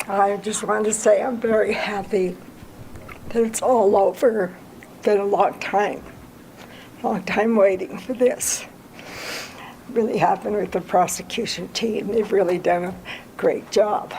I just want to say I'm very happy that it's all over. Been a long time waiting for this. Really happened with the prosecution team. They've really done a great job.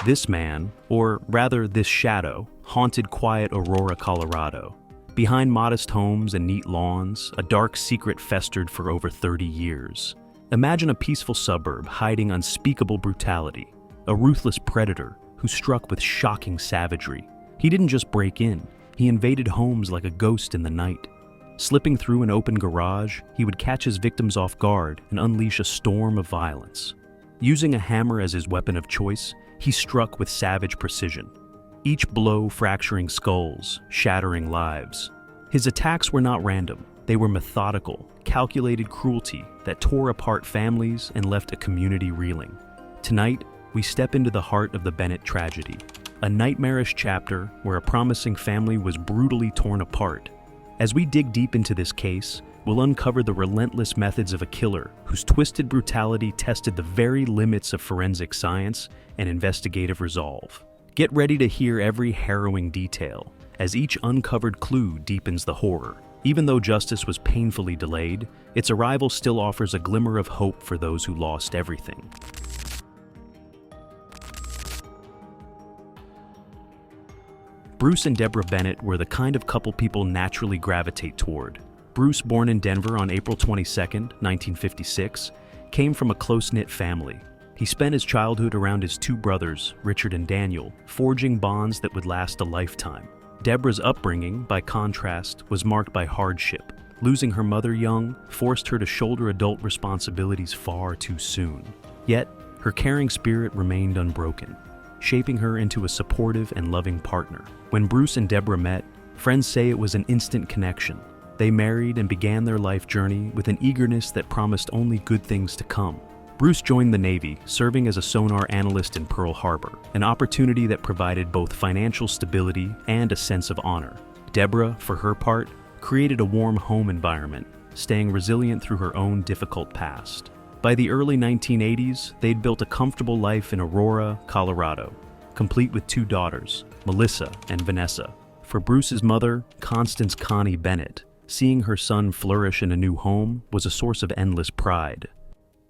This man, or rather this shadow, haunted quiet Aurora, Colorado. Behind modest homes and neat lawns, a dark secret festered for over 30 years. Imagine a peaceful suburb hiding unspeakable brutality, a ruthless predator who struck with shocking savagery. He didn't just break in, he invaded homes like a ghost in the night. Slipping through an open garage, he would catch his victims off guard and unleash a storm of violence. Using a hammer as his weapon of choice, he struck with savage precision, each blow fracturing skulls, shattering lives. His attacks were not random. They were methodical, calculated cruelty that tore apart families and left a community reeling. Tonight, we step into the heart of the Bennett tragedy, a nightmarish chapter where a promising family was brutally torn apart. As we dig deep into this case, we'll uncover the relentless methods of a killer whose twisted brutality tested the very limits of forensic science and investigative resolve. Get ready to hear every harrowing detail, as each uncovered clue deepens the horror. Even though justice was painfully delayed, its arrival still offers a glimmer of hope for those who lost everything. Bruce and Deborah Bennett were the kind of couple people naturally gravitate toward. Bruce, born in Denver on April 22, 1956, came from a close-knit family. He spent his childhood around his two brothers, Richard and Daniel, forging bonds that would last a lifetime. Deborah's upbringing, by contrast, was marked by hardship. Losing her mother young forced her to shoulder adult responsibilities far too soon. Yet, her caring spirit remained unbroken, shaping her into a supportive and loving partner. When Bruce and Deborah met, friends say it was an instant connection. They married and began their life journey with an eagerness that promised only good things to come. Bruce joined the Navy, serving as a sonar analyst in Pearl Harbor, an opportunity that provided both financial stability and a sense of honor. Deborah, for her part, created a warm home environment, staying resilient through her own difficult past. By the early 1980s, they'd built a comfortable life in Aurora, Colorado, complete with two daughters, Melissa and Vanessa. For Bruce's mother, Constance Connie Bennett, seeing her son flourish in a new home was a source of endless pride.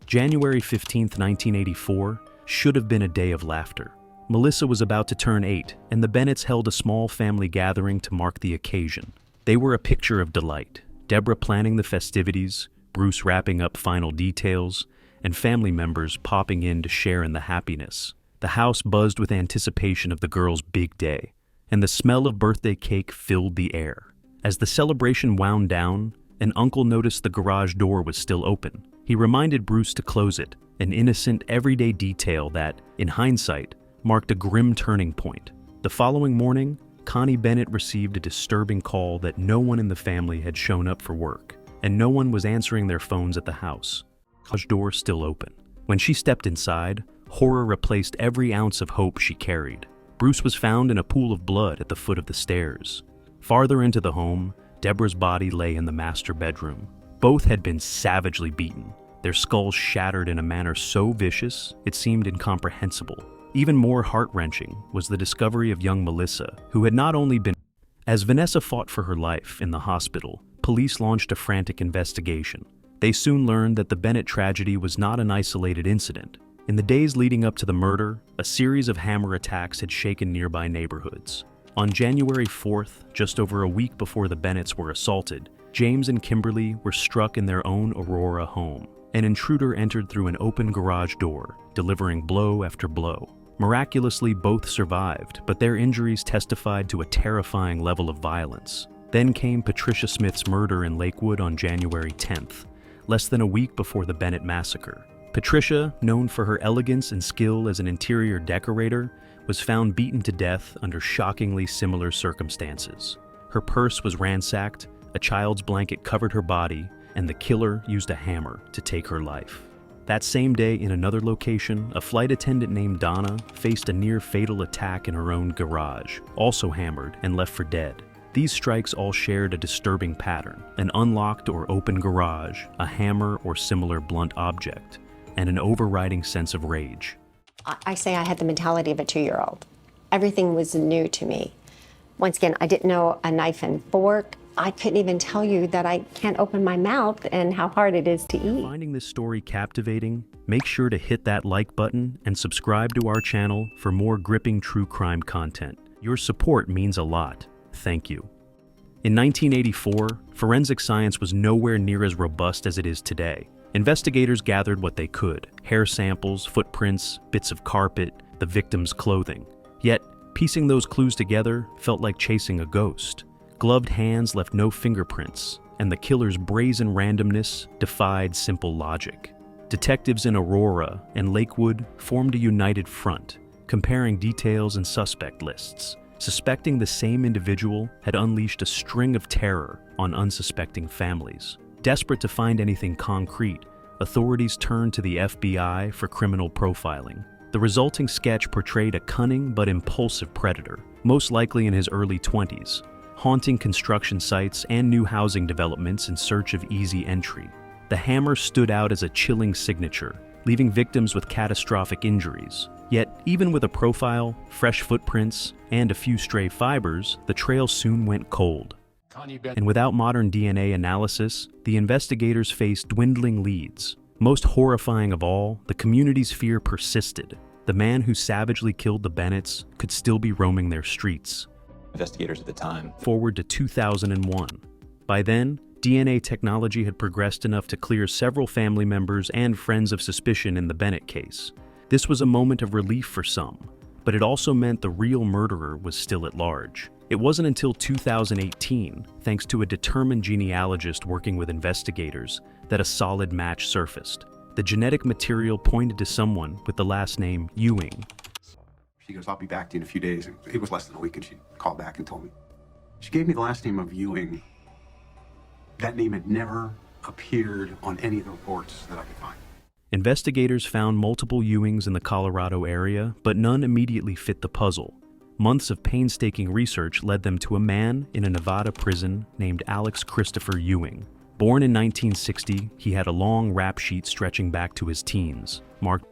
January 15, 1984, should have been a day of laughter. Melissa was about to turn 8, and the Bennetts held a small family gathering to mark the occasion. They were a picture of delight, Deborah planning the festivities, Bruce wrapping up final details, and family members popping in to share in the happiness. The house buzzed with anticipation of the girls' big day, and the smell of birthday cake filled the air. As the celebration wound down, an uncle noticed the garage door was still open. He reminded Bruce to close it, an innocent, everyday detail that, in hindsight, marked a grim turning point. The following morning, Connie Bennett received a disturbing call that no one in the family had shown up for work, and no one was answering their phones at the house. Garage door still open. When she stepped inside, horror replaced every ounce of hope she carried. Bruce was found in a pool of blood at the foot of the stairs. Farther into the home, Deborah's body lay in the master bedroom. Both had been savagely beaten, their skulls shattered in a manner so vicious it seemed incomprehensible. Even more heart-wrenching was the discovery of young Melissa, who had not only been... As Vanessa fought for her life in the hospital, police launched a frantic investigation. They soon learned that the Bennett tragedy was not an isolated incident. In the days leading up to the murder, a series of hammer attacks had shaken nearby neighborhoods. On January 4th, just over a week before the Bennetts were assaulted, James and Kimberly were struck in their own Aurora home. An intruder entered through an open garage door, delivering blow after blow. Miraculously, both survived, but their injuries testified to a terrifying level of violence. Then came Patricia Smith's murder in Lakewood on January 10th, less than a week before the Bennett massacre. Patricia, known for her elegance and skill as an interior decorator, was found beaten to death under shockingly similar circumstances. Her purse was ransacked, a child's blanket covered her body, and the killer used a hammer to take her life. That same day, in another location, a flight attendant named Donna faced a near-fatal attack in her own garage, also hammered and left for dead. These strikes all shared a disturbing pattern: an unlocked or open garage, a hammer or similar blunt object, and an overriding sense of rage. I say I had the mentality of a 2-year-old. Everything was new to me. Once again, I didn't know a knife and fork. I couldn't even tell you that I can't open my mouth and how hard it is to eat. Finding this story captivating, make sure to hit that like button and subscribe to our channel for more gripping true crime content. Your support means a lot. Thank you. In 1984, forensic science was nowhere near as robust as it is today. Investigators gathered what they could: hair samples, footprints, bits of carpet, the victim's clothing. Yet, piecing those clues together felt like chasing a ghost. Gloved hands left no fingerprints, and the killer's brazen randomness defied simple logic. Detectives in Aurora and Lakewood formed a united front, comparing details and suspect lists. Suspecting the same individual had unleashed a string of terror on unsuspecting families. Desperate to find anything concrete, authorities turned to the FBI for criminal profiling. The resulting sketch portrayed a cunning but impulsive predator, most likely in his early 20s, haunting construction sites and new housing developments in search of easy entry. The hammer stood out as a chilling signature, leaving victims with catastrophic injuries. Yet, even with a profile, fresh footprints, and a few stray fibers, the trail soon went cold. And without modern DNA analysis, the investigators faced dwindling leads. Most horrifying of all, the community's fear persisted. The man who savagely killed the Bennetts could still be roaming their streets. Investigators at the time. Forward to 2001. By then, DNA technology had progressed enough to clear several family members and friends of suspicion in the Bennett case. This was a moment of relief for some, but it also meant the real murderer was still at large. It wasn't until 2018, thanks to a determined genealogist working with investigators, that a solid match surfaced. The genetic material pointed to someone with the last name Ewing. She goes, "I'll be back to you in a few days." It was less than a week, and she called back and told me. She gave me the last name of Ewing. That name had never appeared on any of the reports that I could find. Investigators found multiple Ewings in the Colorado area, but none immediately fit the puzzle. Months of painstaking research led them to a man in a Nevada prison named Alex Christopher Ewing. Born in 1960, he had a long rap sheet stretching back to his teens.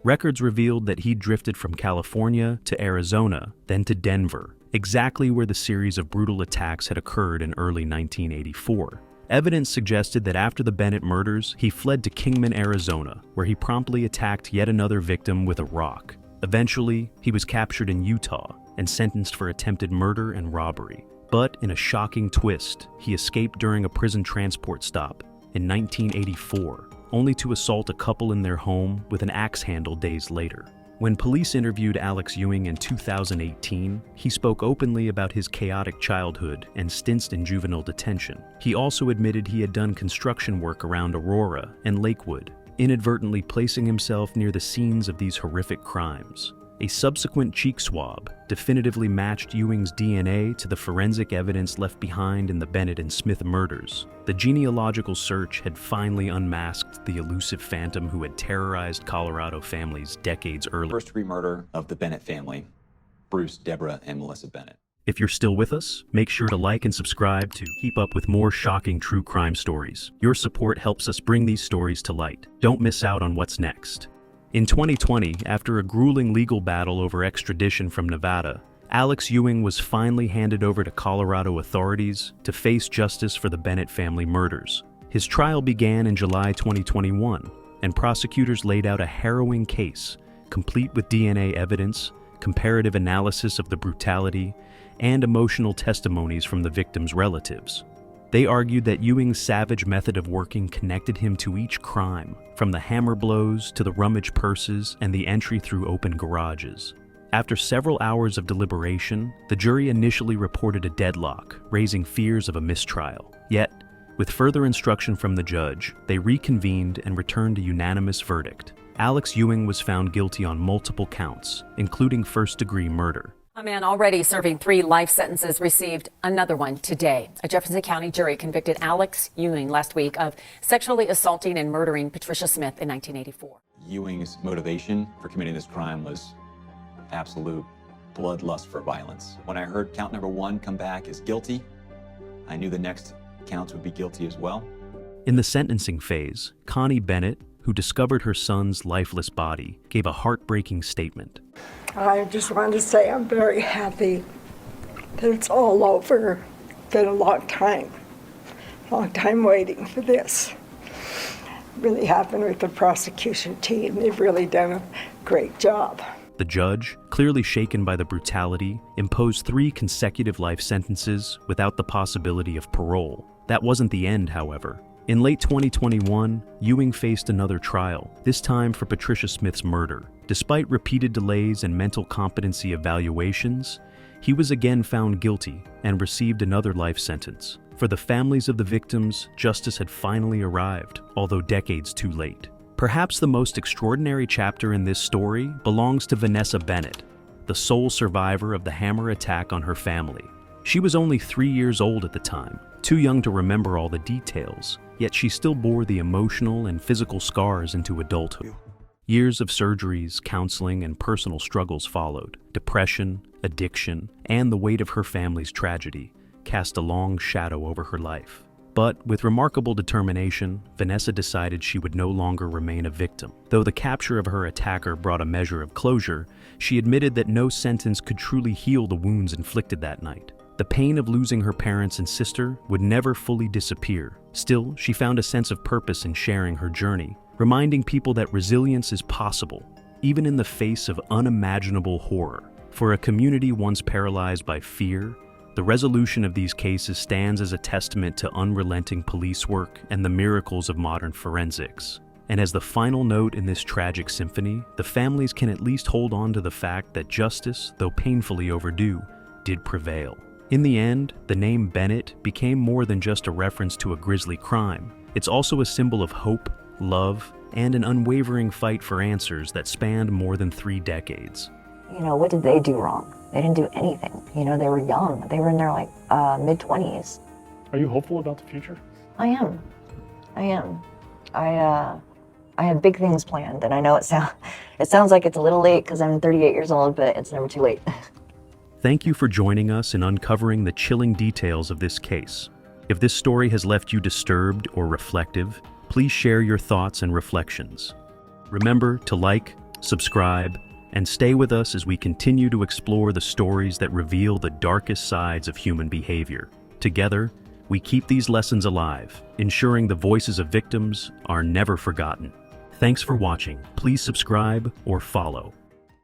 Records revealed that he'd drifted from California to Arizona, then to Denver, exactly where the series of brutal attacks had occurred in early 1984. Evidence suggested that after the Bennett murders, he fled to Kingman, Arizona, where he promptly attacked yet another victim with a rock. Eventually, he was captured in Utah and sentenced for attempted murder and robbery. But in a shocking twist, he escaped during a prison transport stop in 1984, only to assault a couple in their home with an axe handle days later. When police interviewed Alex Ewing in 2018, he spoke openly about his chaotic childhood and stints in juvenile detention. He also admitted he had done construction work around Aurora and Lakewood, inadvertently placing himself near the scenes of these horrific crimes. A subsequent cheek swab definitively matched Ewing's DNA to the forensic evidence left behind in the Bennett and Smith murders. The genealogical search had finally unmasked the elusive phantom who had terrorized Colorado families decades earlier. First-degree murder of the Bennett family, Bruce, Deborah, and Melissa Bennett. If you're still with us, make sure to like and subscribe to keep up with more shocking true crime stories. Your support helps us bring these stories to light. Don't miss out on what's next. In 2020, after a grueling legal battle over extradition from Nevada, Alex Ewing was finally handed over to Colorado authorities to face justice for the Bennett family murders. His trial began in July 2021, and prosecutors laid out a harrowing case, complete with DNA evidence, comparative analysis of the brutality, and emotional testimonies from the victims' relatives. They argued that Ewing's savage method of working connected him to each crime, from the hammer blows to the rummage purses and the entry through open garages. After several hours of deliberation, the jury initially reported a deadlock, raising fears of a mistrial. Yet, with further instruction from the judge, they reconvened and returned a unanimous verdict. Alex Ewing was found guilty on multiple counts, including first-degree murder. A man already serving 3 life sentences received another one today. A Jefferson County jury convicted Alex Ewing last week of sexually assaulting and murdering Patricia Smith in 1984. Ewing's motivation for committing this crime was absolute bloodlust for violence. When I heard count number 1 come back as guilty, I knew the next counts would be guilty as well. In the sentencing phase, Connie Bennett, who discovered her son's lifeless body, gave a heartbreaking statement. I just want to say I'm very happy that it's all over. Been a long time waiting for this. Really happened with the prosecution team. They've really done a great job. The judge, clearly shaken by the brutality, imposed 3 consecutive life sentences without the possibility of parole. That wasn't the end, however. In late 2021, Ewing faced another trial, this time for Patricia Smith's murder. Despite repeated delays and mental competency evaluations, he was again found guilty and received another life sentence. For the families of the victims, justice had finally arrived, although decades too late. Perhaps the most extraordinary chapter in this story belongs to Vanessa Bennett, the sole survivor of the hammer attack on her family. She was only 3 years old at the time, too young to remember all the details, yet she still bore the emotional and physical scars into adulthood. Years of surgeries, counseling, and personal struggles followed. Depression, addiction, and the weight of her family's tragedy cast a long shadow over her life. But with remarkable determination, Vanessa decided she would no longer remain a victim. Though the capture of her attacker brought a measure of closure, she admitted that no sentence could truly heal the wounds inflicted that night. The pain of losing her parents and sister would never fully disappear. Still, she found a sense of purpose in sharing her journey, reminding people that resilience is possible, even in the face of unimaginable horror. For a community once paralyzed by fear, the resolution of these cases stands as a testament to unrelenting police work and the miracles of modern forensics. And as the final note in this tragic symphony, the families can at least hold on to the fact that justice, though painfully overdue, did prevail. In the end, the name Bennett became more than just a reference to a grisly crime. It's also a symbol of hope, love, and an unwavering fight for answers that spanned more than 3 decades. You know, what did they do wrong? They didn't do anything. You know, they were young. They were in their mid-20s. Are you hopeful about the future? I am. I have big things planned, and I know it sounds like it's a little late because I'm 38 years old, but it's never too late. Thank you for joining us in uncovering the chilling details of this case. If this story has left you disturbed or reflective, please share your thoughts and reflections. Remember to like, subscribe, and stay with us as we continue to explore the stories that reveal the darkest sides of human behavior. Together, we keep these lessons alive, ensuring the voices of victims are never forgotten. Thanks for watching. Please subscribe or follow.